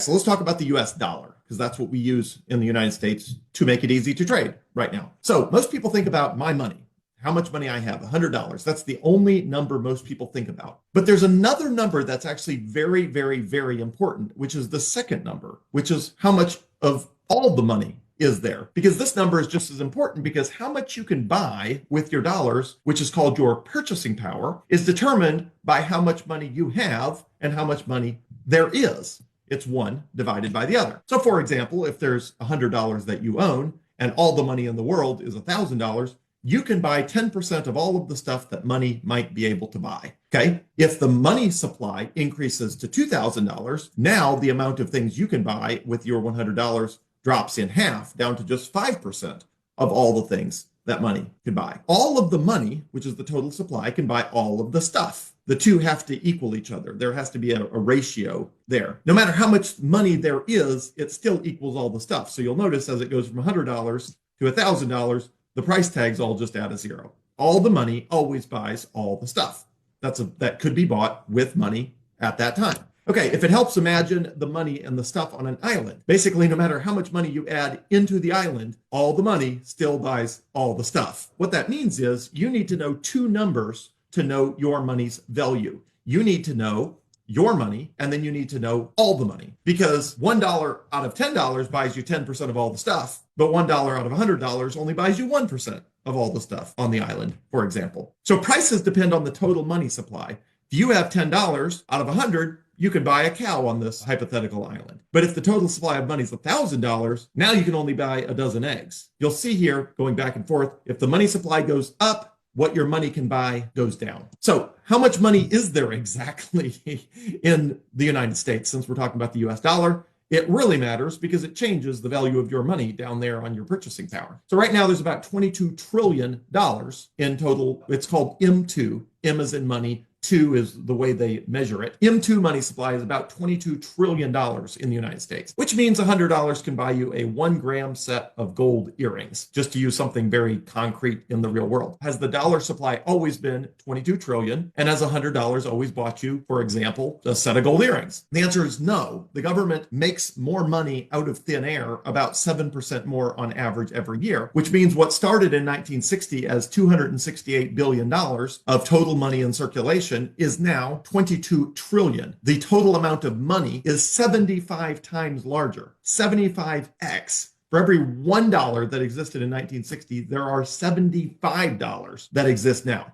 so let's talk about the US dollar, because that's what we use in the United States to make it easy to trade right now. So most people think about my money, how much money I have, $100. That's the only number most people think about. But there's another number that's actually very, very, very important, which is the second number, which is how much of all the money is there. Because this number is just as important, because how much you can buy with your dollars, which is called your purchasing power, is determined by how much money you have and how much money there is. It's one divided by the other. So for example, if there's $100 that you own and all the money in the world is $1,000, you can buy 10% of all of the stuff that money might be able to buy. Okay. If the money supply increases to $2,000, now the amount of things you can buy with your $100 drops in half, down to just 5% of all the things that money can buy. All of the money, which is the total supply, can buy all of the stuff. The two have to equal each other. There has to be a ratio there. No matter how much money there is, it still equals all the stuff. So you'll notice as it goes from $100 to $1,000, the price tags all just add a zero. All the money always buys all the stuff. That could be bought with money at that time. Okay, if it helps, imagine the money and the stuff on an island. Basically, no matter how much money you add into the island, all the money still buys all the stuff. What that means is you need to know two numbers to know your money's value. You need to know your money, and then you need to know all the money, because $1 out of $10 buys you 10% of all the stuff, but $1 out of $100 only buys you 1% of all the stuff on the island, for example. So prices depend on the total money supply. If you have $10 out of 100, you can buy a cow on this hypothetical island. But if the total supply of money is $1,000, now you can only buy a dozen eggs. You'll see here, going back and forth, if the money supply goes up, what your money can buy goes down. So how much money is there exactly in the United States? Since we're talking about the US dollar, it really matters because it changes the value of your money down there on your purchasing power. So right now there's about $22 trillion in total. It's called M2. M is in money. 2 is the way they measure it. M2 money supply is about $22 trillion in the United States, which means $100 can buy you a 1-gram set of gold earrings, just to use something very concrete in the real world. Has the dollar supply always been 22 trillion? And has $100 always bought you, for example, a set of gold earrings? The answer is no. The government makes more money out of thin air, about 7% more on average every year, which means what started in 1960 as $268 billion of total money in circulation is now 22 trillion. The total amount of money is 75 times larger, 75x. For every $1 that existed in 1960, there are $75 that exist now.